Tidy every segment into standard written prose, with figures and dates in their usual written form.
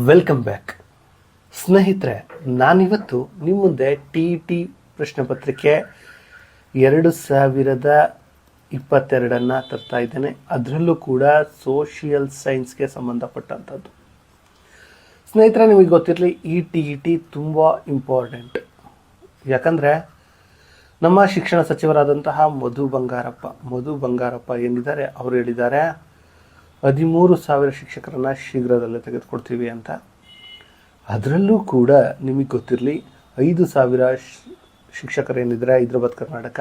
Welcome back ಸ್ನೇಹಿತರೆ. ನಾನಿವತ್ತು ನಿಮ್ಮ ಮುಂದೆ ಟಿ ಪ್ರಶ್ನೆ ಪತ್ರಿಕೆ 2022 ತರ್ತಾ ಇದ್ದೇನೆ. ಅದರಲ್ಲೂ ಕೂಡ ಸೋಷಿಯಲ್ ಸೈನ್ಸ್ಗೆ ಸಂಬಂಧಪಟ್ಟಂಥದ್ದು. ಸ್ನೇಹಿತರೆ, ನಿಮಗೆ ಗೊತ್ತಿರಲಿ, ಈ ಟಿ ತುಂಬ ಇಂಪಾರ್ಟೆಂಟ್. ಯಾಕಂದರೆ ನಮ್ಮ ಶಿಕ್ಷಣ ಸಚಿವರಾದಂತಹ ಮಧು ಬಂಗಾರಪ್ಪ ಏನಿದ್ದಾರೆ, ಅವರು ಹೇಳಿದ್ದಾರೆ 13,000 ಶಿಕ್ಷಕರನ್ನು ಶೀಘ್ರದಲ್ಲೇ ತೆಗೆದುಕೊಡ್ತೀವಿ ಅಂತ. ಅದರಲ್ಲೂ ಕೂಡ ನಿಮಗೆ ಗೊತ್ತಿರಲಿ, 5,000 ಶಿಕ್ಷಕರೇನಿದ್ದಾರೆ ಹೈದರಾಬಾದ್ ಕರ್ನಾಟಕ,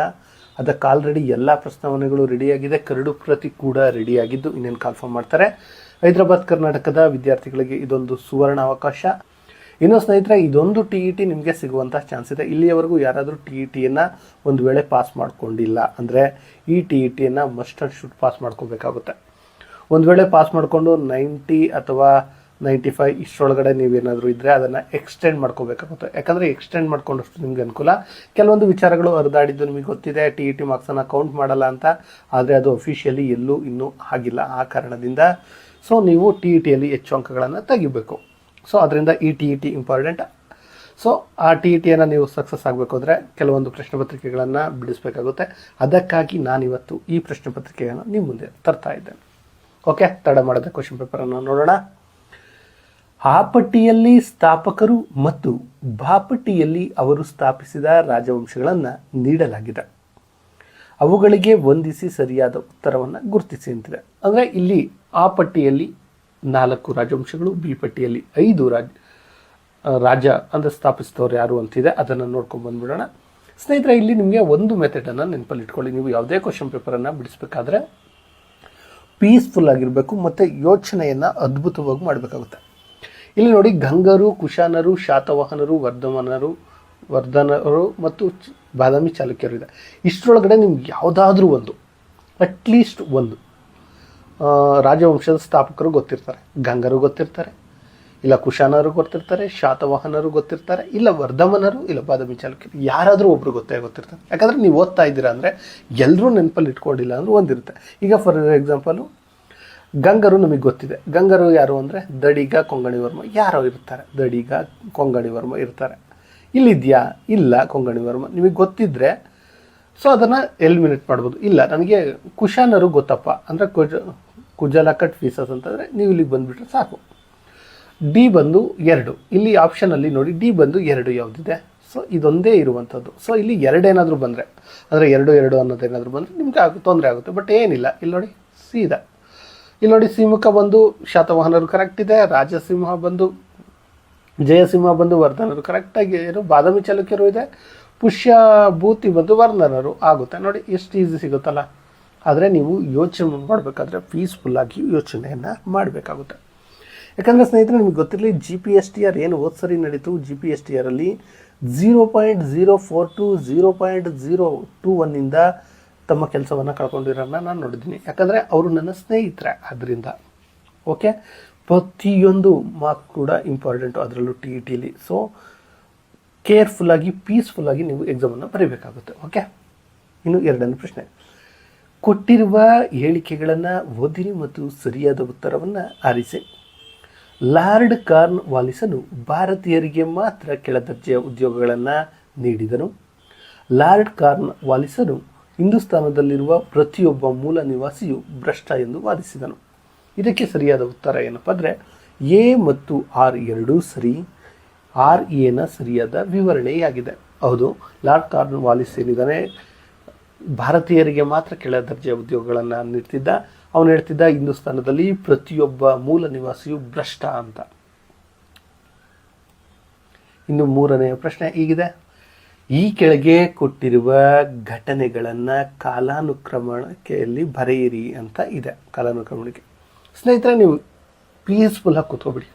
ಅದಕ್ಕೆ ಆಲ್ರೆಡಿ ಎಲ್ಲ ಪ್ರಸ್ತಾವನೆಗಳು ರೆಡಿಯಾಗಿದೆ. ಕರಡು ಪ್ರತಿ ಕೂಡ ರೆಡಿಯಾಗಿದ್ದು ಇನ್ನೇನು ಕಾಲ್ಫಾರ್ಮ್ ಮಾಡ್ತಾರೆ. ಹೈದರಾಬಾದ್ ಕರ್ನಾಟಕದ ವಿದ್ಯಾರ್ಥಿಗಳಿಗೆ ಇದೊಂದು ಸುವರ್ಣ ಅವಕಾಶ. ಇನ್ನು ಸ್ನೇಹಿತರೆ, ಇದೊಂದು ಟಿ ನಿಮಗೆ ಸಿಗುವಂಥ ಚಾನ್ಸ್ ಇದೆ. ಇಲ್ಲಿಯವರೆಗೂ ಯಾರಾದರೂ ಟಿಯನ್ನು ಒಂದು ವೇಳೆ ಪಾಸ್ ಮಾಡ್ಕೊಂಡಿಲ್ಲ ಅಂದರೆ ಈ ಟಿಯನ್ನು ಮಸ್ಟ್ ಆ್ಯಂಡ್ ಶುಡ್ ಪಾಸ್ ಮಾಡ್ಕೋಬೇಕಾಗುತ್ತೆ. ಒಂದು ವೇಳೆ ಪಾಸ್ ಮಾಡಿಕೊಂಡು 90 ಅಥವಾ 95 ಇಷ್ಟರೊಳಗಡೆ ನೀವೇನಾದರೂ ಇದ್ದರೆ ಅದನ್ನು ಎಕ್ಸ್ಟೆಂಡ್ ಮಾಡ್ಕೋಬೇಕಾಗುತ್ತೆ. ಯಾಕಂದರೆ ಎಕ್ಸ್ಟೆಂಡ್ ಮಾಡ್ಕೊಂಡಷ್ಟು ನಿಮಗೆ ಅನುಕೂಲ. ಕೆಲವೊಂದು ವಿಚಾರಗಳು ಹರಿದಾಡಿದ್ದು ನಿಮಗೆ ಗೊತ್ತಿದೆ, ಟಿ ಮಾರ್ಕ್ಸನ್ನು ಕೌಂಟ್ ಮಾಡಲ್ಲ ಅಂತ. ಆದರೆ ಅದು ಅಫಿಷಿಯಲಿ ಎಲ್ಲೂ ಇನ್ನೂ ಆಗಿಲ್ಲ. ಆ ಕಾರಣದಿಂದ ನೀವು ಟಿಯಲ್ಲಿ ಹೆಚ್ಚು ಅಂಕಗಳನ್ನು ತೆಗಿಬೇಕು. ಅದರಿಂದ ಈ ಟಿ ಇಂಪಾರ್ಟೆಂಟ್. ಆ ಟಿಯನ್ನು ನೀವು ಸಕ್ಸಸ್ ಆಗಬೇಕು ಅಂದರೆ ಕೆಲವೊಂದು ಪ್ರಶ್ನೆ ಪತ್ರಿಕೆಗಳನ್ನು ಬಿಡಿಸಬೇಕಾಗುತ್ತೆ. ಅದಕ್ಕಾಗಿ ನಾನಿವತ್ತು ಈ ಪ್ರಶ್ನೆ ಪತ್ರಿಕೆಯನ್ನು ನಿಮ್ಮ ಮುಂದೆ ತರ್ತಾ ಇದ್ದೇನೆ. ಓಕೆ, ತಡ ಮಾಡದೆ ಕ್ವಶನ್ ಪೇಪರನ್ನು ನೋಡೋಣ. ಆ ಪಟ್ಟಿಯಲ್ಲಿ ಸ್ಥಾಪಕರು ಮತ್ತು ಬಾಪಟ್ಟಿಯಲ್ಲಿ ಅವರು ಸ್ಥಾಪಿಸಿದ ರಾಜವಂಶಗಳನ್ನು ನೀಡಲಾಗಿದೆ. ಅವುಗಳಿಗೆ ಹೊಂದಿಸಿ ಸರಿಯಾದ ಉತ್ತರವನ್ನು ಗುರುತಿಸಿ ಅಂತಿದೆ. ಅಂದರೆ ಇಲ್ಲಿ ಆ ಪಟ್ಟಿಯಲ್ಲಿ 4 ರಾಜವಂಶಗಳು, ಬಿ ಪಟ್ಟಿಯಲ್ಲಿ 5 ರಾಜ ಅಂದರೆ ಸ್ಥಾಪಿಸಿದವರು ಯಾರು ಅಂತಿದೆ. ಅದನ್ನು ನೋಡ್ಕೊಂಡು ಬಂದುಬಿಡೋಣ. ಸ್ನೇಹಿತರೆ, ಇಲ್ಲಿ ನಿಮಗೆ ಒಂದು ಮೆಥಡನ್ನು ನೆನಪಲ್ಲಿ ಇಟ್ಕೊಳ್ಳಿ. ನೀವು ಯಾವುದೇ ಕ್ವಶನ್ ಪೇಪರನ್ನು ಬಿಡಿಸ್ಬೇಕಾದ್ರೆ ಪೀಸ್ಫುಲ್ ಆಗಿರಬೇಕು ಮತ್ತು ಯೋಚನೆಯನ್ನು ಅದ್ಭುತವಾಗಿ ಮಾಡಬೇಕಾಗುತ್ತೆ. ಇಲ್ಲಿ ನೋಡಿ, ಗಂಗರು, ಕುಶಾನರು, ಶಾತವಾಹನರು, ವರ್ಧನರು ಮತ್ತು ಬಾದಾಮಿ ಚಾಲುಕ್ಯರು ಇದೆ. ಇಷ್ಟರೊಳಗಡೆ ನಿಮ್ಗೆ ಯಾವುದಾದ್ರೂ ಒಂದು, ಅಟ್ಲೀಸ್ಟ್ ಒಂದು ರಾಜವಂಶದ ಸ್ಥಾಪಕರು ಗೊತ್ತಿರ್ತಾರೆ. ಗಂಗರು ಗೊತ್ತಿರ್ತಾರೆ, ಇಲ್ಲ ಕುಶಾನರು ಗೊತ್ತಿರ್ತಾರೆ, ಶಾತವಾಹನರು ಗೊತ್ತಿರ್ತಾರೆ, ಇಲ್ಲ ವರ್ಧಮನರು, ಇಲ್ಲ ಬಾದಾಮಿ ಚಾಲುಕ್ಯರು, ಯಾರಾದರೂ ಒಬ್ಬರು ಗೊತ್ತಿರ್ತಾರೆ. ಯಾಕಂದರೆ ನೀವು ಓದ್ತಾ ಇದ್ದೀರಾ ಅಂದರೆ ಎಲ್ಲರೂ ನೆನಪಲ್ಲಿ ಇಟ್ಕೊಂಡಿಲ್ಲ ಅಂದ್ರೆ ಒಂದಿರುತ್ತೆ. ಈಗ ಫಾರ್ ಎಕ್ಸಾಂಪಲು ಗಂಗರು ನಮಗೆ ಗೊತ್ತಿದೆ. ಗಂಗರು ಯಾರು ಅಂದರೆ ದಡಿಗ, ಕೊಂಗಣಿ ವರ್ಮ ಯಾರೋ ಇರ್ತಾರೆ. ದಡಿಗ, ಕೊಂಗಣಿ ವರ್ಮ ಇರ್ತಾರೆ. ಇಲ್ಲಿದೆಯಾ? ಇಲ್ಲ, ಕೊಂಗಣಿ ವರ್ಮ ನಿಮಗೆ ಗೊತ್ತಿದ್ದರೆ ಅದನ್ನು ಎಲಿಮಿನೇಟ್ ಮಾಡ್ಬೋದು. ಇಲ್ಲ, ನನಗೆ ಕುಶಾನರು ಗೊತ್ತಪ್ಪ ಅಂದರೆ ಕುಜಲಕಟ್ ಫೀಸಸ್ ಅಂತಂದರೆ ನೀವು ಇಲ್ಲಿಗೆ ಬಂದುಬಿಟ್ರೆ ಸಾಕು. ಡಿ ಬಂದು 2. ಇಲ್ಲಿ ಆಪ್ಷನಲ್ಲಿ ನೋಡಿ, ಡಿ ಬಂದು 2 ಯಾವುದಿದೆ? ಇದೊಂದೇ ಇರುವಂಥದ್ದು. ಇಲ್ಲಿ 2 ಏನಾದರೂ ಬಂದರೆ, ಅಂದರೆ 2 ಅನ್ನೋದೇನಾದರೂ ಬಂದರೆ ನಿಮ್ಗೆ ತೊಂದರೆ ಆಗುತ್ತೆ. ಬಟ್ ಏನಿಲ್ಲ, ಇಲ್ಲಿ ನೋಡಿ ಸೀದಾ. ಇಲ್ಲಿ ನೋಡಿ, ಸಿಂಹಕ ಬಂದು ಶಾತವಾಹನರು ಕರೆಕ್ಟ್ ಇದೆ, ರಾಜಸಿಂಹ ಬಂದು ಜಯಸಿಂಹ ಬಂದು ವರ್ಧನರು ಕರೆಕ್ಟಾಗಿ ಏನು, ಬಾದಾಮಿ ಚಾಲುಕ್ಯರು ಇದೆ, ಪುಷ್ಯಭೂತಿ ಬಂದು ವರ್ಧನರು ಆಗುತ್ತೆ. ನೋಡಿ ಎಷ್ಟು ಈಸಿ ಸಿಗುತ್ತಲ್ಲ. ಆದರೆ ನೀವು ಯೋಚನೆ ಮಾಡಬೇಕಾದ್ರೆ ಪೀಸ್ಫುಲ್ಲಾಗಿ ಯೋಚನೆಯನ್ನು ಮಾಡಬೇಕಾಗುತ್ತೆ. ಯಾಕಂದರೆ ಸ್ನೇಹಿತರೆ, ನಿಮಗೆ ಗೊತ್ತಿರಲಿ, GPSTR ಏನು ಹೋದ ಸರಿ ನಡೀತು, GPSTRಲ್ಲಿ 0.042 0.021 ತಮ್ಮ ಕೆಲಸವನ್ನು ಕಳ್ಕೊಂಡಿರೋನ್ನ ನಾನು ನೋಡಿದ್ದೀನಿ. ಯಾಕಂದರೆ ಅವರು ನನ್ನ ಸ್ನೇಹಿತರೆ. ಆದ್ದರಿಂದ ಓಕೆ, ಪ್ರತಿಯೊಂದು ಮಾರ್ಕ್ ಕೂಡ ಇಂಪಾರ್ಟೆಂಟು ಅದರಲ್ಲೂ ಟಿಲಿ. ಕೇರ್ಫುಲ್ಲಾಗಿ ಪೀಸ್ಫುಲ್ಲಾಗಿ ನೀವು ಎಕ್ಸಾಮನ್ನು ಬರೀಬೇಕಾಗುತ್ತೆ. ಓಕೆ, ಇನ್ನು 2ನೇ ಪ್ರಶ್ನೆ. ಕೊಟ್ಟಿರುವ ಹೇಳಿಕೆಗಳನ್ನು ಓದಿರಿ ಮತ್ತು ಸರಿಯಾದ ಉತ್ತರವನ್ನು ಆರಿಸಿ. ಲಾರ್ಡ್ ಕಾರ್ನ್ ವಾಲಿಸನು ಭಾರತೀಯರಿಗೆ ಮಾತ್ರ ಕೆಳದರ್ಜೆಯ ಉದ್ಯೋಗಗಳನ್ನು ನೀಡಿದನು. ಲಾರ್ಡ್ ಕಾರ್ನ್ ವಾಲಿಸನು ಹಿಂದೂಸ್ತಾನದಲ್ಲಿರುವ ಪ್ರತಿಯೊಬ್ಬ ಮೂಲ ನಿವಾಸಿಯು ಭ್ರಷ್ಟ ಎಂದು ವಾದಿಸಿದನು. ಇದಕ್ಕೆ ಸರಿಯಾದ ಉತ್ತರ ಏನಪ್ಪ ಅಂದರೆ ಎ ಮತ್ತು ಆರ್ ಎರಡೂ ಸರಿ. ಆರ್ ಎನ ಸರಿಯಾದ ವಿವರಣೆಯಾಗಿದೆ. ಹೌದು, ಲಾರ್ಡ್ ಕಾರ್ನ್ ವಾಲಿಸ್ ಏನಿದ್ದಾನೆ, ಭಾರತೀಯರಿಗೆ ಮಾತ್ರ ಕೆಳದರ್ಜೆಯ ಉದ್ಯೋಗಗಳನ್ನು ನೀಡ್ತಿದ್ದ. ಅವನು ಹೇಳ್ತಿದ್ದ ಹಿಂದೂಸ್ತಾನದಲ್ಲಿ ಪ್ರತಿಯೊಬ್ಬ ಮೂಲ ನಿವಾಸಿಯು ಭ್ರಷ್ಟ ಅಂತ. ಇನ್ನು 3ನೇ ಪ್ರಶ್ನೆ ಹೀಗಿದೆ. ಈ ಕೆಳಗೆ ಕೊಟ್ಟಿರುವ ಘಟನೆಗಳನ್ನು ಕಾಲಾನುಕ್ರಮಣಿಕೆಯಲ್ಲಿ ಬರೆಯಿರಿ ಅಂತ ಇದೆ. ಕಾಲಾನುಕ್ರಮಣಿಕೆ ಸ್ನೇಹಿತರೆ, ನೀವು ಪೀಸ್ಫುಲ್ಲಾಗಿ ಕೂತ್ಕೊಬಿಡಿ.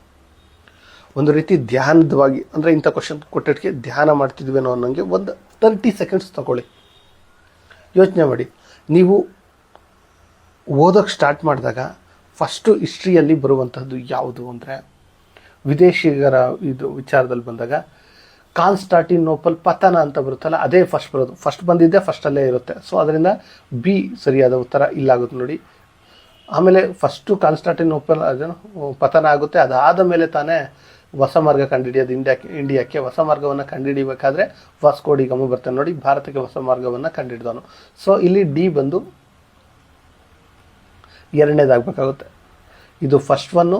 ಒಂದು ರೀತಿ ಧ್ಯಾನದವಾಗಿ, ಅಂದರೆ ಇಂಥ ಕ್ವಶನ್ ಕೊಟ್ಟಿದ್ದಕ್ಕೆ ಧ್ಯಾನ ಮಾಡ್ತಿದ್ವೇನೋ ಅನ್ನೋಂಗೆ ಒಂದು 30 ಸೆಕೆಂಡ್ಸ್ ತಗೊಳ್ಳಿ. ಯೋಚನೆ ಮಾಡಿ. ನೀವು ಓದೋಕ್ಕೆ ಸ್ಟಾರ್ಟ್ ಮಾಡಿದಾಗ ಫಸ್ಟು ಹಿಸ್ಟ್ರಿಯಲ್ಲಿ ಬರುವಂಥದ್ದು ಯಾವುದು ಅಂದರೆ, ವಿದೇಶಿಗರ ಇದು ವಿಚಾರದಲ್ಲಿ ಬಂದಾಗ ಕಾನ್ಸ್ಟಾಂಟಿನೋಪಲ್ ಪತನ ಅಂತ ಬರುತ್ತಲ್ಲ, ಅದೇ ಫಸ್ಟ್ ಬರೋದು. ಫಸ್ಟ್ ಬಂದಿದ್ದೆ ಫಸ್ಟಲ್ಲೇ ಇರುತ್ತೆ. ಅದರಿಂದ ಬಿ ಸರಿಯಾದ ಉತ್ತರ ಇಲ್ಲಾಗುತ್ತೆ ನೋಡಿ. ಆಮೇಲೆ ಫಸ್ಟು ಕಾನ್ಸ್ಟಾಂಟಿನೋಪಲ್ ಅದೇನು ಪತನ ಆಗುತ್ತೆ. ಅದಾದ ಮೇಲೆ ತಾನೇ ಹೊಸ ಮಾರ್ಗ ಕಂಡುಹಿಡಿಯೋದು ಇಂಡಿಯಾಕ್ಕೆ ಹೊಸ ಮಾರ್ಗವನ್ನು ಕಂಡುಹಿಡಿಬೇಕಾದ್ರೆ ವಾಸ್ಕೋ ಡಿ ಗಾಮ ಬರ್ತಾನೆ ನೋಡಿ, ಭಾರತಕ್ಕೆ ಹೊಸ ಮಾರ್ಗವನ್ನು ಕಂಡುಹಿಡಿದವನು. ಸೊ ಇಲ್ಲಿ ಡಿ ಬಂದು ಎರಡನೇದಾಗಬೇಕಾಗುತ್ತೆ. ಇದು ಫಸ್ಟ್ ಒನ್ನು,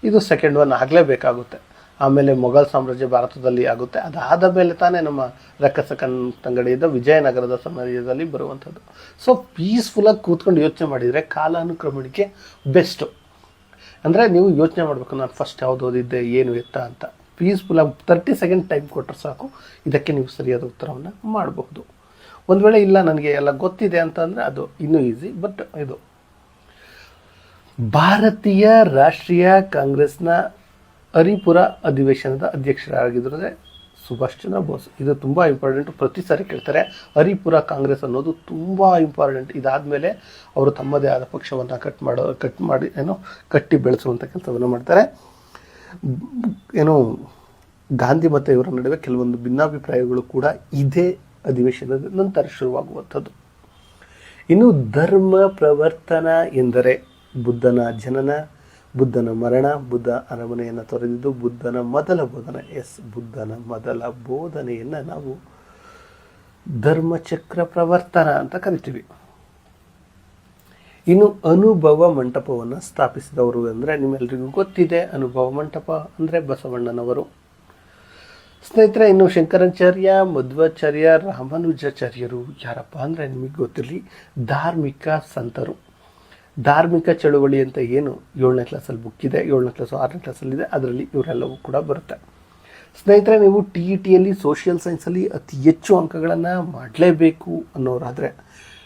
ಇದು ಸೆಕೆಂಡ್ ಒನ್ ಆಗಲೇಬೇಕಾಗುತ್ತೆ. ಆಮೇಲೆ ಮೊಘಲ್ ಸಾಮ್ರಾಜ್ಯ ಭಾರತದಲ್ಲಿ ಆಗುತ್ತೆ. ಅದಾದ ಮೇಲೆ ತಾನೇ ನಮ್ಮ ರಕ್ಕಸ ತಂಗಡಿಯಿಂದ ವಿಜಯನಗರದ ಸಮಯದಲ್ಲಿ ಬರುವಂಥದ್ದು. ಸೊ ಪೀಸ್ಫುಲ್ಲಾಗಿ ಕೂತ್ಕೊಂಡು ಯೋಚನೆ ಮಾಡಿದರೆ ಕಾಲಾನುಕ್ರಮಣಿಕೆ ಬೆಸ್ಟು. ಅಂದರೆ ನೀವು ಯೋಚನೆ ಮಾಡಬೇಕು, ನಾನು ಫಸ್ಟ್ ಯಾವುದು ಓದಿದ್ದೆ, ಏನು ಎತ್ತ ಅಂತ. ಪೀಸ್ಫುಲ್ಲಾಗಿ 30 ಸೆಕೆಂಡ್ ಟೈಮ್ ಕೊಟ್ಟರೆ ಸಾಕು, ಇದಕ್ಕೆ ನೀವು ಸರಿಯಾದ ಉತ್ತರವನ್ನು ಮಾಡಬಹುದು. ಒಂದು ವೇಳೆ ಇಲ್ಲ ನನಗೆ ಎಲ್ಲ ಗೊತ್ತಿದೆ ಅಂತಂದರೆ ಅದು ಇನ್ನೂ ಈಸಿ. ಬಟ್ ಇದು ಭಾರತೀಯ ರಾಷ್ಟ್ರೀಯ ಕಾಂಗ್ರೆಸ್ನ ಹರಿಪುರ ಅಧಿವೇಶನದ ಅಧ್ಯಕ್ಷರಾಗಿದ್ದರೆ ಸುಭಾಷ್ ಚಂದ್ರ ಬೋಸ್. ಇದು ತುಂಬ ಇಂಪಾರ್ಟೆಂಟು, ಪ್ರತಿ ಸಾರಿ ಕೇಳ್ತಾರೆ. ಹರಿಪುರ ಕಾಂಗ್ರೆಸ್ ಅನ್ನೋದು ತುಂಬ ಇಂಪಾರ್ಟೆಂಟ್. ಇದಾದಮೇಲೆ ಅವರು ತಮ್ಮದೇ ಆದ ಪಕ್ಷವನ್ನು ಕಟ್ಟಿ ಬೆಳೆಸುವಂಥ ಕೆಲಸವನ್ನು ಮಾಡ್ತಾರೆ. ಗಾಂಧಿ ಮತ್ತು ಇವರ ನಡುವೆ ಕೆಲವೊಂದು ಭಿನ್ನಾಭಿಪ್ರಾಯಗಳು ಕೂಡ ಇದೇ ಅಧಿವೇಶನದ ನಂತರ ಶುರುವಾಗುವಂಥದ್ದು. ಇನ್ನು ಧರ್ಮ ಪ್ರವರ್ತನ ಎಂದರೆ ಬುದ್ಧನ ಜನನ, ಬುದ್ಧನ ಮರಣ, ಬುದ್ಧ ಅರಮನೆಯನ್ನು ತೊರೆದಿದ್ದು, ಬುದ್ಧನ ಮೊದಲ ಬೋಧನೆ. ಬುದ್ಧನ ಮೊದಲ ಬೋಧನೆಯನ್ನು ನಾವು ಧರ್ಮಚಕ್ರ ಪ್ರವರ್ತನ ಅಂತ ಕರಿತೀವಿ. ಇನ್ನು ಅನುಭವ ಮಂಟಪವನ್ನು ಸ್ಥಾಪಿಸಿದವರು ಅಂದರೆ ನಿಮ್ಮೆಲ್ಲರಿಗೂ ಗೊತ್ತಿದೆ, ಅನುಭವ ಮಂಟಪ ಅಂದರೆ ಬಸವಣ್ಣನವರು. ಸ್ನೇಹಿತರೆ, ಇನ್ನು ಶಂಕರಾಚಾರ್ಯ, ಮಧ್ವಾಚಾರ್ಯ, ರಾಮಾನುಜಾಚಾರ್ಯರು ಯಾರಪ್ಪ ಅಂದರೆ ನಿಮಗೆ ಗೊತ್ತಿರಲಿ, ಧಾರ್ಮಿಕ ಸಂತರು. ಧಾರ್ಮಿಕ ಚಳುವಳಿ ಅಂತ ಏನು 7ನೇ ಕ್ಲಾಸಲ್ಲಿ ಬುಕ್ ಇದೆ, 7ನೇ ಕ್ಲಾಸು 6ನೇ ಕ್ಲಾಸಲ್ಲಿದೆ, ಅದರಲ್ಲಿ ಇವರೆಲ್ಲವೂ ಕೂಡ ಬರುತ್ತೆ. ಸ್ನೇಹಿತರೆ, ನೀವು TETಯಲ್ಲಿ ಸೋಷಿಯಲ್ ಸೈನ್ಸಲ್ಲಿ ಅತಿ ಹೆಚ್ಚು ಅಂಕಗಳನ್ನು ಮಾಡಲೇಬೇಕು ಅನ್ನೋರಾದರೆ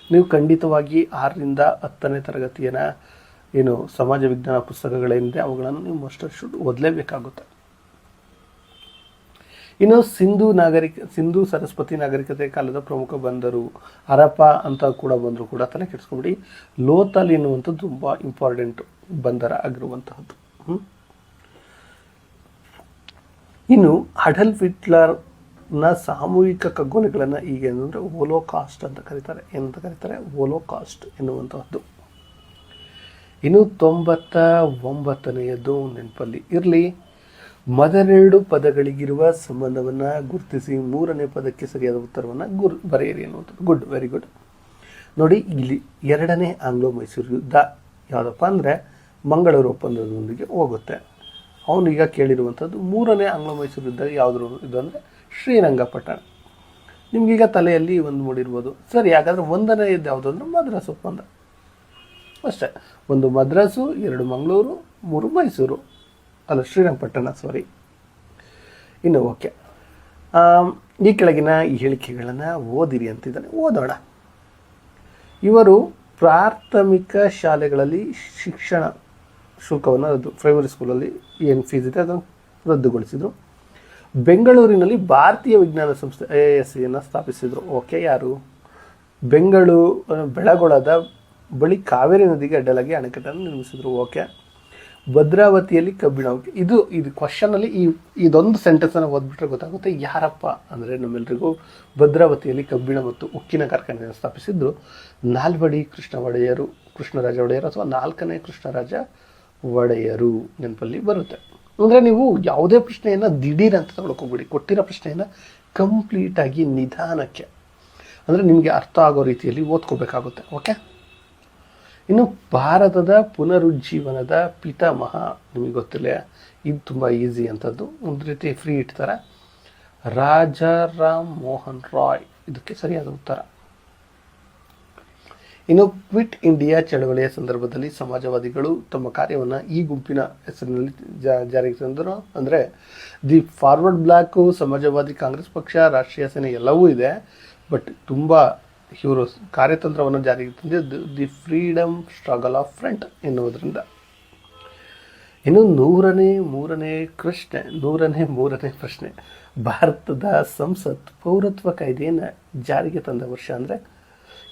ನೀವು ಖಂಡಿತವಾಗಿ 6ರಿಂದ 10ನೇ ತರಗತಿಯನ್ನು ಸಮಾಜ ವಿಜ್ಞಾನ ಪುಸ್ತಕಗಳೇನಿದೆ ಅವುಗಳನ್ನು ನೀವು ಮಸ್ಟರ್ ಶುಡ್ ಓದಲೇಬೇಕಾಗುತ್ತೆ. ಇನ್ನು ಸಿಂಧು ಸರಸ್ವತಿ ನಾಗರಿಕತೆ ಕಾಲದ ಪ್ರಮುಖ ಬಂದರು ಹರಪ್ಪ ಅಂತ ಕೂಡ ಬಂದರೂ ಕೂಡ ತಲೆ ಕೆಡಿಸ್ಕೊಬಿಡಿ. ಲೋಥಲ್ ಎನ್ನುವಂಥದ್ದು ತುಂಬ ಇಂಪಾರ್ಟೆಂಟು ಬಂದರ ಆಗಿರುವಂತಹದ್ದು. ಇನ್ನು ಅಡಲ್ಫ್ ಹಿಟ್ಲರ್ನ ಸಾಮೂಹಿಕ ಕಗ್ಗೊಲೆಗಳನ್ನು ಈಗ ಏನಂದರೆ ಹೋಲೋಕಾಸ್ಟ್ ಅಂತ ಕರೀತಾರೆ. ಏನಂತ ಕರೀತಾರೆ? ಹೋಲೋಕಾಸ್ಟ್ ಎನ್ನುವಂತಹದ್ದು. ಇನ್ನು 99ನೇಯದ್ದು ನೆನಪಲ್ಲಿ ಇರಲಿ, ಮೊದಲೆರಡು ಪದಗಳಿಗಿರುವ ಸಂಬಂಧವನ್ನು ಗುರುತಿಸಿ 3ನೇ ಪದಕ್ಕೆ ಸರಿಯಾದ ಉತ್ತರವನ್ನು ಬರೆಯಿರಿ ಅನ್ನುವಂಥದ್ದು. Good, very good. ನೋಡಿ, ಇಲ್ಲಿ 2ನೇ ಆಂಗ್ಲೋ ಮೈಸೂರು ಯುದ್ಧ ಯಾವುದಪ್ಪ ಅಂದರೆ ಮಂಗಳೂರು ಒಪ್ಪಂದದೊಂದಿಗೆ ಹೋಗುತ್ತೆ. ಅವನೀಗ ಕೇಳಿರುವಂಥದ್ದು 3ನೇ ಆಂಗ್ಲೋ ಮೈಸೂರು ಯುದ್ಧ ಯಾವುದು ಇದು ಅಂದರೆ ಶ್ರೀರಂಗಪಟ್ಟಣ. ನಿಮಗೀಗ ತಲೆಯಲ್ಲಿ ಒಂದು ಮೂಡಿರ್ಬೋದು, ಸರಿ ಹಾಗಾದರೆ 1ನೇ ಯುದ್ಧ ಯಾವುದು ಅಂದರೆ ಮದ್ರಾಸ್ ಒಪ್ಪಂದ ಅಷ್ಟೇ. 1 ಮದ್ರಾಸು, 2 ಮಂಗಳೂರು, 3 ಮೈಸೂರು, ಅಲ್ಲ ಶ್ರೀರಂಗಪಟ್ಟಣ, ಸಾರಿ. ಇನ್ನು ಓಕೆ, ಈ ಕೆಳಗಿನ ಈ ಹೇಳಿಕೆಗಳನ್ನು ಓದಿರಿ ಅಂತಿದ್ದಾನೆ. ಓದೋಣ. ಇವರು ಪ್ರಾಥಮಿಕ ಶಾಲೆಗಳಲ್ಲಿ ಶಿಕ್ಷಣ ಶುಲ್ಕವನ್ನು ಪ್ರೈಮರಿ ಸ್ಕೂಲಲ್ಲಿ ಏನು ಫೀಸ್ ಇದೆ ಅದನ್ನು ರದ್ದುಗೊಳಿಸಿದರು. ಬೆಂಗಳೂರಿನಲ್ಲಿ ಭಾರತೀಯ ವಿಜ್ಞಾನ ಸಂಸ್ಥೆ AISCಯನ್ನು ಸ್ಥಾಪಿಸಿದರು. ಓಕೆ, ಯಾರು? ಬೆಳಗೊಳದ ಬಳಿ ಕಾವೇರಿ ನದಿಗೆ ಅಡ್ಡಲಾಗಿ ಅಣೆಕಟ್ಟನ್ನು ನಿರ್ಮಿಸಿದರು. ಓಕೆ. ಭದ್ರಾವತಿಯಲ್ಲಿ ಕಬ್ಬಿಣ. ಇದು ಕ್ವಶನಲ್ಲಿ ಇದೊಂದು ಸೆಂಟೆನ್ಸನ್ನು ಓದ್ಬಿಟ್ರೆ ಗೊತ್ತಾಗುತ್ತೆ ಯಾರಪ್ಪ ಅಂದರೆ ನಮ್ಮೆಲ್ಲರಿಗೂ ಭದ್ರಾವತಿಯಲ್ಲಿ ಕಬ್ಬಿಣ ಮತ್ತು ಉಕ್ಕಿನ ಕಾರ್ಖಾನೆಯನ್ನು ಸ್ಥಾಪಿಸಿದ್ದು ನಾಲ್ವಡಿ ಕೃಷ್ಣರಾಜ ಒಡೆಯರು ಅಥವಾ 4ನೇ ಕೃಷ್ಣರಾಜ ಒಡೆಯರು ನೆನಪಲ್ಲಿ ಬರುತ್ತೆ. ಅಂದರೆ ನೀವು ಯಾವುದೇ ಪ್ರಶ್ನೆಯನ್ನು ದಿಢೀರ್ ಅಂತ ತಗೊಳ್ಕೋಗ್ಬಿಡಿ, ಕೊಟ್ಟಿರೋ ಪ್ರಶ್ನೆಯನ್ನು ಕಂಪ್ಲೀಟಾಗಿ ನಿಧಾನಕ್ಕೆ ಅಂದರೆ ನಿಮಗೆ ಅರ್ಥ ಆಗೋ ರೀತಿಯಲ್ಲಿ ಓದ್ಕೋಬೇಕಾಗುತ್ತೆ. ಓಕೆ. ಇನ್ನು ಭಾರತದ ಪುನರುಜ್ಜೀವನದ ಪಿತಾಮಹ ನಿಮಗೆ ಗೊತ್ತಿಲ್ಲ, ಇದು ತುಂಬ ಈಸಿ ಅಂಥದ್ದು, ಒಂದು ರೀತಿ ಫ್ರೀ ಇಡ್ತಾರೆ. ರಾಜಾರಾಮ್ ಮೋಹನ್ ರಾಯ್ ಇದಕ್ಕೆ ಸರಿಯಾದ ಉತ್ತರ. ಇನ್ನು ಕ್ವಿಟ್ ಇಂಡಿಯಾ ಚಳವಳಿಯ ಸಂದರ್ಭದಲ್ಲಿ ಸಮಾಜವಾದಿಗಳು ತಮ್ಮ ಕಾರ್ಯವನ್ನು ಈ ಗುಂಪಿನ ಹೆಸರಿನಲ್ಲಿ ಜಾರಿಗೆ ತಂದರು. ಅಂದರೆ ದಿ ಫಾರ್ವರ್ಡ್ ಬ್ಲಾಕು, ಸಮಾಜವಾದಿ ಕಾಂಗ್ರೆಸ್ ಪಕ್ಷ, ರಾಷ್ಟ್ರೀಯ ಸೇನೆ ಎಲ್ಲವೂ ಇದೆ. ಬಟ್ ತುಂಬ ಇವರು ಕಾರ್ಯತಂತ್ರವನ್ನು ಜಾರಿಗೆ ತಂದಿದ್ದು the freedom struggle of front ಎನ್ನುವುದರಿಂದ. ಇನ್ನು 103ನೇ ಪ್ರಶ್ನೆ, ಭಾರತದ ಸಂಸತ್ ಪೌರತ್ವ ಕಾಯ್ದೆಯನ್ನು ಜಾರಿಗೆ ತಂದ ವರ್ಷ ಅಂದರೆ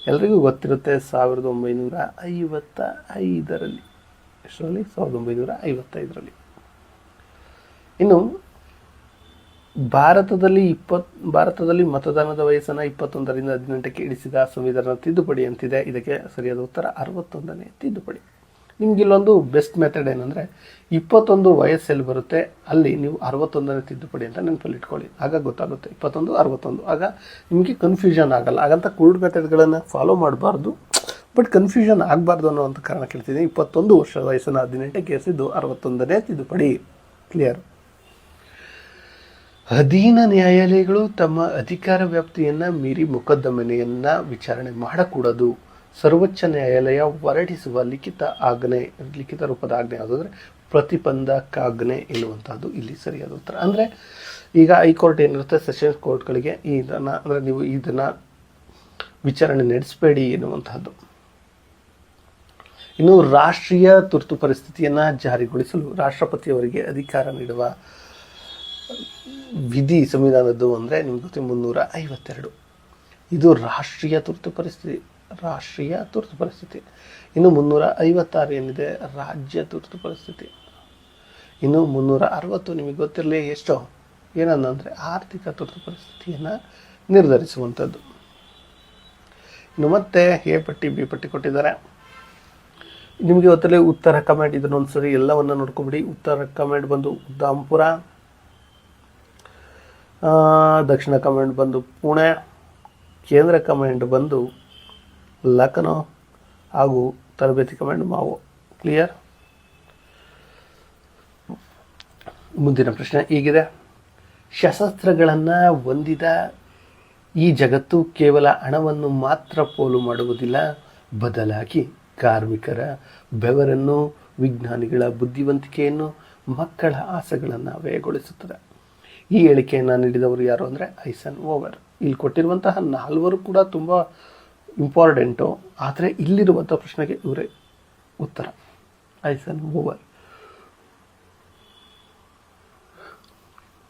ಎಲ್ರಿಗೂ ಗೊತ್ತಿರುತ್ತೆ, 1955ರಲ್ಲಿ. ಎಷ್ಟರಲ್ಲಿ? 1955ರಲ್ಲಿ. ಇನ್ನು ಭಾರತದಲ್ಲಿ ಮತದಾನದ ವಯಸ್ಸನ್ನು 21ರಿಂದ 18ಕ್ಕೆ ಇಳಿಸಿದ ಸಂವಿಧಾನ ತಿದ್ದುಪಡಿ ಅಂತಿದೆ. ಇದಕ್ಕೆ ಸರಿಯಾದ ಉತ್ತರ 61ನೇ ತಿದ್ದುಪಡಿ. ನಿಮ್ಗೆ ಇಲ್ಲೊಂದು ಬೆಸ್ಟ್ ಮೆಥಡ್ ಏನಂದರೆ 21 ವಯಸ್ಸಲ್ಲಿ ಬರುತ್ತೆ, ಅಲ್ಲಿ ನೀವು 61ನೇ ತಿದ್ದುಪಡಿ ಅಂತ ನೆನಪಲ್ಲಿ ಇಟ್ಕೊಳ್ಳಿ. ಆಗ ಗೊತ್ತಾಗುತ್ತೆ 21 61, ಆಗ ನಿಮಗೆ ಕನ್ಫ್ಯೂಷನ್ ಆಗಲ್ಲ. ಹಾಗಂತ ಕುರುಡು ಮೆಥಡ್ಗಳನ್ನು ಫಾಲೋ ಮಾಡಬಾರ್ದು, ಬಟ್ ಕನ್ಫ್ಯೂಷನ್ ಆಗಬಾರ್ದು ಅನ್ನೋವಂಥ ಕಾರಣ ಕೇಳ್ತಿದ್ದೀನಿ. 21 ವರ್ಷ ವಯಸ್ಸನ್ನು 18ಕ್ಕೆ ಏರಿಸಿದ್ದು 61ನೇ ತಿದ್ದುಪಡಿ. ಕ್ಲಿಯರ್. ಅಧೀನ ನ್ಯಾಯಾಲಯಗಳು ತಮ್ಮ ಅಧಿಕಾರ ವ್ಯಾಪ್ತಿಯನ್ನು ಮೀರಿ ಮೊಕದ್ದಮೆಯನ್ನು ವಿಚಾರಣೆ ಮಾಡಕೂಡದು. ಸರ್ವೋಚ್ಚ ನ್ಯಾಯಾಲಯ ಹೊರಡಿಸುವ ಲಿಖಿತ ರೂಪದ ಆಜ್ಞೆ ಯಾವುದಂದರೆ ಪ್ರತಿಬಂಧಕಾಜ್ಞೆ ಎನ್ನುವಂಥದ್ದು ಇಲ್ಲಿ ಸರಿಯಾದ ಉತ್ತರ. ಅಂದರೆ ಈಗ ಹೈಕೋರ್ಟ್ ಏನಿರುತ್ತೆ, ಸೆಷನ್ಸ್ ಕೋರ್ಟ್ಗಳಿಗೆ ನೀವು ಇದನ್ನು ವಿಚಾರಣೆ ನಡೆಸಬೇಡಿ ಎನ್ನುವಂಥದ್ದು. ಇನ್ನು ರಾಷ್ಟ್ರೀಯ ತುರ್ತು ಪರಿಸ್ಥಿತಿಯನ್ನು ಜಾರಿಗೊಳಿಸಲು ರಾಷ್ಟ್ರಪತಿಯವರಿಗೆ ಅಧಿಕಾರ ನೀಡುವ ವಿಧಿ ಸಂವಿಧಾನದ್ದು ಅಂದರೆ ನಿಮ್ಗೆ ಗೊತ್ತಿ 352. ಇದು ರಾಷ್ಟ್ರೀಯ ತುರ್ತು ಪರಿಸ್ಥಿತಿ. ಇನ್ನು 356 ಏನಿದೆ ರಾಜ್ಯ ತುರ್ತು ಪರಿಸ್ಥಿತಿ. ಇನ್ನು 360 ನಿಮಗೆ ಗೊತ್ತಿರಲಿ ಎಷ್ಟೋ ಏನಂದರೆ ಆರ್ಥಿಕ ತುರ್ತು ಪರಿಸ್ಥಿತಿಯನ್ನು ನಿರ್ಧರಿಸುವಂಥದ್ದು. ಇನ್ನು ಮತ್ತೆ ಎ ಪಟ್ಟಿ ಬಿ ಪಟ್ಟಿ ಕೊಟ್ಟಿದ್ದಾರೆ. ನಿಮಗೆ ಗೊತ್ತಲ್ಲಿ ಉತ್ತರ ಕಮಾಂಡ್, ಇದನ್ನೊಂದ್ಸರಿ ಎಲ್ಲವನ್ನು ನೋಡ್ಕೊಬಿಡಿ. ಉತ್ತರ ಕಮಾಂಡ್ ಬಂದು ಉದ್ದಾಂಪುರ, ದಕ್ಷಿಣ ಕಮಾಂಡ್ ಬಂದು ಪುಣೆ, ಕೇಂದ್ರ ಕಮಾಂಡ್ ಬಂದು ಲಖನೌ ಹಾಗೂ ತರಬೇತಿ ಕಮಾಂಡ್ ಮಾವೋ. ಕ್ಲಿಯರ್. ಮುಂದಿನ ಪ್ರಶ್ನೆ ಹೀಗಿದೆ: ಶಸ್ತ್ರಾಸ್ತ್ರಗಳನ್ನು ಹೊಂದಿದ ಈ ಜಗತ್ತು ಕೇವಲ ಹಣವನ್ನು ಮಾತ್ರ ಪೋಲು ಮಾಡುವುದಿಲ್ಲ, ಬದಲಾಗಿ ಕಾರ್ಮಿಕರ ಬೆವರನ್ನು, ವಿಜ್ಞಾನಿಗಳ ಬುದ್ಧಿವಂತಿಕೆಯನ್ನು, ಮಕ್ಕಳ ಆಸೆಗಳನ್ನು ವ್ಯಯಗೊಳಿಸುತ್ತದೆ. ಈ ಹೇಳಿಕೆಯನ್ನು ನೀಡಿದವರು ಯಾರು ಅಂದರೆ ಐಸನ್ಹೋವರ್. ಇಲ್ಲಿ ಕೊಟ್ಟಿರುವಂತಹ 4 ಕೂಡ ತುಂಬ ಇಂಪಾರ್ಟೆಂಟು, ಆದರೆ ಇಲ್ಲಿರುವಂಥ ಪ್ರಶ್ನೆಗೆ ಇವರೇ ಉತ್ತರ, ಐಸನ್ಹೋವರ್.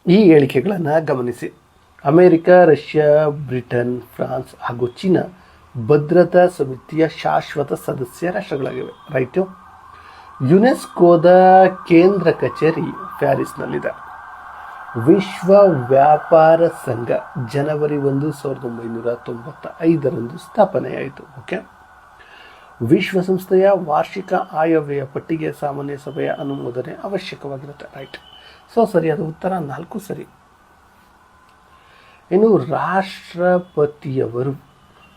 ಈ ಹೇಳಿಕೆಗಳನ್ನು ಗಮನಿಸಿ. ಅಮೆರಿಕ, ರಷ್ಯಾ, ಬ್ರಿಟನ್, ಫ್ರಾನ್ಸ್ ಹಾಗೂ ಚೀನಾ ಭದ್ರತಾ ಸಮಿತಿಯ ಶಾಶ್ವತ ಸದಸ್ಯ ರಾಷ್ಟ್ರಗಳಾಗಿವೆ. ರೈಟು. ಯುನೆಸ್ಕೋದ ಕೇಂದ್ರ ಕಚೇರಿ ಪ್ಯಾರಿಸ್ನಲ್ಲಿದೆ. ವಿಶ್ವ ವ್ಯಾಪಾರ ಸಂಘ ಜನವರಿ 1, 1995 ಸ್ಥಾಪನೆಯಾಯಿತು. ಓಕೆ. ವಿಶ್ವಸಂಸ್ಥೆಯ ವಾರ್ಷಿಕ ಆಯವ್ಯಯ ಪಟ್ಟಿಗೆ ಸಾಮಾನ್ಯ ಸಭೆಯ ಅನುಮೋದನೆ ಅವಶ್ಯಕವಾಗಿರುತ್ತೆ. ರೈಟ್. ಸೊ ಸರಿಯಾದ ಉತ್ತರ 4 ಸರಿ. ಇನ್ನು ರಾಷ್ಟ್ರಪತಿಯವರು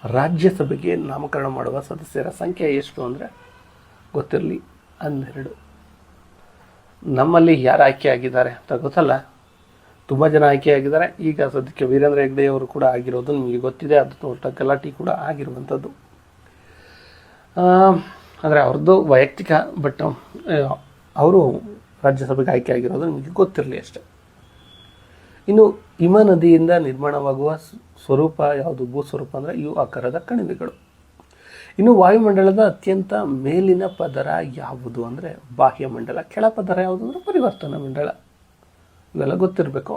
ರಾಜ್ಯಸಭೆಗೆ ನಾಮಕರಣ ಮಾಡುವ ಸದಸ್ಯರ ಸಂಖ್ಯೆ ಎಷ್ಟು ಅಂದರೆ ಗೊತ್ತಿರಲಿ, 12. ನಮ್ಮಲ್ಲಿ ಯಾರು ಆಯ್ಕೆ ಆಗಿದ್ದಾರೆ ಅಂತ ಗೊತ್ತಲ್ಲ, ತುಂಬ ಜನ ಆಯ್ಕೆಯಾಗಿದ್ದಾರೆ. ಈಗ ಸದ್ಯಕ್ಕೆ ವೀರೇಂದ್ರ ಹೆಗ್ಗಡೆಯವರು ಕೂಡ ಆಗಿರೋದು ನಿಮಗೆ ಗೊತ್ತಿದೆ. ಅದು ದೊಡ್ಡ ಗಲಾಟೆ ಕೂಡ ಆಗಿರುವಂಥದ್ದು. ಅಂದರೆ ಅವ್ರದ್ದು ವೈಯಕ್ತಿಕ, ಬಟ್ ಅವರು ರಾಜ್ಯಸಭೆಗೆ ಆಯ್ಕೆ ಆಗಿರೋದು ನಿಮಗೆ ಗೊತ್ತಿರಲಿ ಅಷ್ಟೆ. ಇನ್ನು ಹಿಮ ನದಿಯಿಂದ ನಿರ್ಮಾಣವಾಗುವ ಸ್ವರೂಪ ಯಾವುದು? ಭೂಸ್ವರೂಪ ಅಂದರೆ ಇವು ಆಕಾರದ ಕಣಿವೆಗಳು. ಇನ್ನು ವಾಯುಮಂಡಲದ ಅತ್ಯಂತ ಮೇಲಿನ ಪದರ ಯಾವುದು ಅಂದರೆ ಬಾಹ್ಯಮಂಡಲ. ಕೆಳಪದರ ಯಾವುದು ಅಂದರೆ ಪರಿವರ್ತನಾ ಮಂಡಲ. ಇವೆಲ್ಲ ಗೊತ್ತಿರಬೇಕು.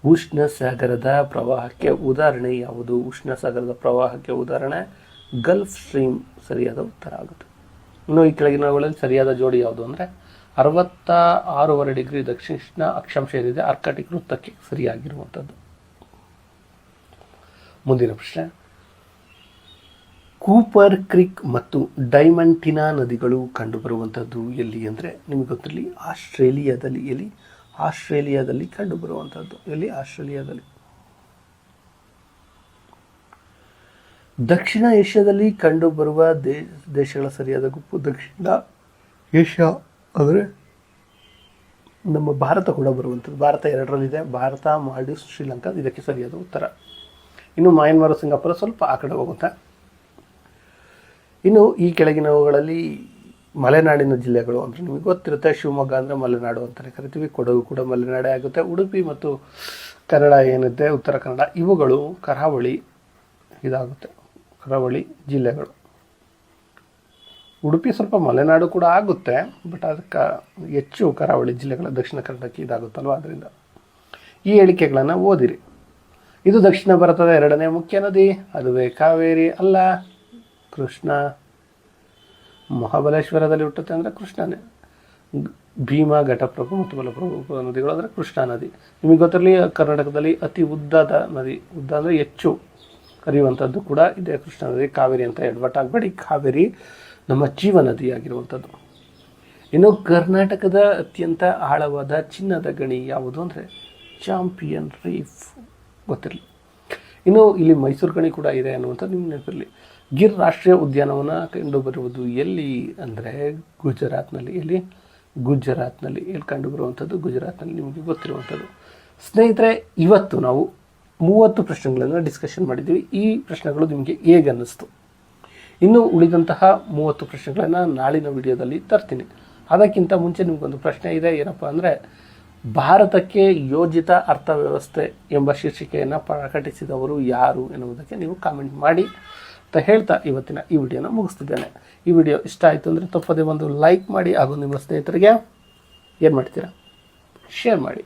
ಉಷ್ಣ ಸಾಗರದ ಪ್ರವಾಹಕ್ಕೆ ಉದಾಹರಣೆ ಯಾವುದು? ಉಷ್ಣ ಸಾಗರದ ಪ್ರವಾಹಕ್ಕೆ ಉದಾಹರಣೆ ಗಲ್ಫ್ ಸ್ಟ್ರೀಮ್ ಸರಿಯಾದ ಉತ್ತರ ಆಗುತ್ತೆ. ಇನ್ನು ಈ ಕೆಳಗಿನವುಗಳಲ್ಲಿ ಸರಿಯಾದ ಜೋಡಿ ಯಾವುದು ಅಂದರೆ 66.5 ಡಿಗ್ರಿ ದಕ್ಷಿಣ ಅಕ್ಷಾಂಶ ಏನಿದೆ ಆರ್ಕಾಟಿಕ್ ವೃತ್ತಕ್ಕೆ ಸರಿಯಾಗಿರುವಂಥದ್ದು. ಮುಂದಿನ ಪ್ರಶ್ನೆ: ಕೂಪರ್ ಕ್ರೀಕ್ ಮತ್ತು ಡೈಮಂಟಿನಾ ನದಿಗಳು ಕಂಡುಬರುವಂಥದ್ದು ಎಲ್ಲಿ ಅಂದರೆ ನಿಮಗೆ ಗೊತ್ತಿರಲಿ ಆಸ್ಟ್ರೇಲಿಯಾದಲ್ಲಿ. ಎಲ್ಲಿ? ಆಸ್ಟ್ರೇಲಿಯಾದಲ್ಲಿ ಕಂಡುಬರುವಂಥದ್ದು. ಎಲ್ಲಿ? ಆಸ್ಟ್ರೇಲಿಯಾದಲ್ಲಿ. ದಕ್ಷಿಣ ಏಷ್ಯಾದಲ್ಲಿ ಕಂಡುಬರುವ ದೇಶಗಳ ಸರಿಯಾದ ಗುಂಪು ದಕ್ಷಿಣ ಏಷ್ಯಾ ಅಂದರೆ ನಮ್ಮ ಭಾರತ ಕೂಡ ಬರುವಂಥದ್ದು. ಭಾರತ 2ರಲ್ಲಿದೆ. ಭಾರತ, ಮಾಲ್ಡೀವ್ಸ್, ಶ್ರೀಲಂಕಾ ಇದಕ್ಕೆ ಸರಿಯಾದ ಉತ್ತರ. ಇನ್ನು ಮಯನ್ಮಾರ್, ಸಿಂಗಾಪುರ ಸ್ವಲ್ಪ ಆ ಕಡೆ ಹೋಗುತ್ತೆ. ಇನ್ನು ಈ ಕೆಳಗಿನವುಗಳಲ್ಲಿ ಮಲೆನಾಡಿನ ಜಿಲ್ಲೆಗಳು ಅಂದರೆ ನಿಮಗೆ ಗೊತ್ತಿರುತ್ತೆ. ಶಿವಮೊಗ್ಗ ಅಂದರೆ ಮಲೆನಾಡು ಅಂತಲೇ ಕರಿತೀವಿ. ಕೊಡಗು ಕೂಡ ಮಲೆನಾಡೇ ಆಗುತ್ತೆ. ಉಡುಪಿ ಮತ್ತು ಕನ್ನಡ ಏನಿದೆ ಉತ್ತರ ಕನ್ನಡ, ಇವುಗಳು ಕರಾವಳಿ ಇದಾಗುತ್ತೆ. ಕರಾವಳಿ ಜಿಲ್ಲೆಗಳು. ಉಡುಪಿ ಸ್ವಲ್ಪ ಮಲೆನಾಡು ಕೂಡ ಆಗುತ್ತೆ, ಬಟ್ ಅದಕ್ಕೆ ಹೆಚ್ಚು ಕರಾವಳಿ ಜಿಲ್ಲೆಗಳ ದಕ್ಷಿಣ ಕನ್ನಡಕ್ಕೆ ಇದಾಗುತ್ತಲ್ವ, ಅದರಿಂದ ಈ ಹೇಳಿಕೆಗಳನ್ನು ಓದಿರಿ. ಇದು ದಕ್ಷಿಣ ಭಾರತದ 2ನೇ ಮುಖ್ಯ ನದಿ. ಅದುವೇ ಕಾವೇರಿ ಅಲ್ಲ, ಕೃಷ್ಣ. ಮಹಾಬಲೇಶ್ವರದಲ್ಲಿ ಹುಟ್ಟುತ್ತೆ ಅಂದರೆ ಕೃಷ್ಣನೇ. ಭೀಮಾ, ಘಟಪ್ರಭು ಮತ್ತು ಮಲಪ್ರಭು ನದಿಗಳು ಅಂದರೆ ಕೃಷ್ಣಾ ನದಿ. ನಿಮಗೆ ಗೊತ್ತಿರಲಿ, ಕರ್ನಾಟಕದಲ್ಲಿ ಅತಿ ಉದ್ದದ ನದಿ, ಉದ್ದ ಅಂದರೆ ಹೆಚ್ಚು ಹರಿಯುವಂಥದ್ದು ಕೂಡ ಇದೆ ಕೃಷ್ಣಾ ನದಿ. ಕಾವೇರಿ ಅಂತ ಎಡವಟ್ಟಾಗಬೇಡಿ, ಕಾವೇರಿ ನಮ್ಮ ಜೀವ ನದಿಯಾಗಿರುವಂಥದ್ದು. ಇನ್ನು ಕರ್ನಾಟಕದ ಅತ್ಯಂತ ಆಳವಾದ ಚಿನ್ನದ ಗಣಿ ಯಾವುದು ಅಂದರೆ ಚಾಂಪಿಯನ್ ರೀಫ್, ಗೊತ್ತಿರಲಿ. ಇನ್ನು ಇಲ್ಲಿ ಮೈಸೂರು ಗಣಿ ಕೂಡ ಇದೆ ಅನ್ನುವಂಥದ್ದು ನಿಮ್ಗೆ ನೆನಪಿರಲಿ. ಗಿರ್ ರಾಷ್ಟ್ರೀಯ ಉದ್ಯಾನವನ ಕಂಡುಬರುವುದು ಎಲ್ಲಿ ಅಂದರೆ ಗುಜರಾತ್ನಲ್ಲಿ. ಎಲ್ಲಿ ಕಂಡುಬರುವಂಥದ್ದು ಗುಜರಾತ್ನಲ್ಲಿ, ನಿಮಗೆ ಗೊತ್ತಿರುವಂಥದ್ದು. ಸ್ನೇಹಿತರೆ, ಇವತ್ತು ನಾವು 30 ಪ್ರಶ್ನೆಗಳನ್ನು ಡಿಸ್ಕಷನ್ ಮಾಡಿದ್ದೀವಿ. ಈ ಪ್ರಶ್ನೆಗಳು ನಿಮಗೆ ಹೇಗೆ ಅನ್ನಿಸ್ತು? ಇನ್ನು ಉಳಿದಂತಹ 30 ಪ್ರಶ್ನೆಗಳನ್ನು ನಾಳಿನ ವಿಡಿಯೋದಲ್ಲಿ ತರ್ತೀನಿ. ಅದಕ್ಕಿಂತ ಮುಂಚೆ ನಿಮಗೊಂದು ಪ್ರಶ್ನೆ ಇದೆ. ಏನಪ್ಪ ಅಂದರೆ, ಭಾರತಕ್ಕೆ ಯೋಜಿತ ಅರ್ಥವ್ಯವಸ್ಥೆ ಎಂಬ ಶೀರ್ಷಿಕೆಯನ್ನು ಪ್ರಕಟಿಸಿದವರು ಯಾರು ಎನ್ನುವುದಕ್ಕೆ ನೀವು ಕಾಮೆಂಟ್ ಮಾಡಿ ಅಂತ ಹೇಳ್ತಾ ಇವತ್ತಿನ ಈ ವಿಡಿಯೋನ ಮುಗಿಸ್ತಿದ್ದೇನೆ. ಈ ವಿಡಿಯೋ ಇಷ್ಟ ಆಯಿತು ಅಂದರೆ ತಪ್ಪದೇ ಒಂದು ಲೈಕ್ ಮಾಡಿ, ಹಾಗೂ ನಿಮ್ಮ ಸ್ನೇಹಿತರಿಗೆ ಏನು ಮಾಡ್ತೀರಾ, ಶೇರ್ ಮಾಡಿ.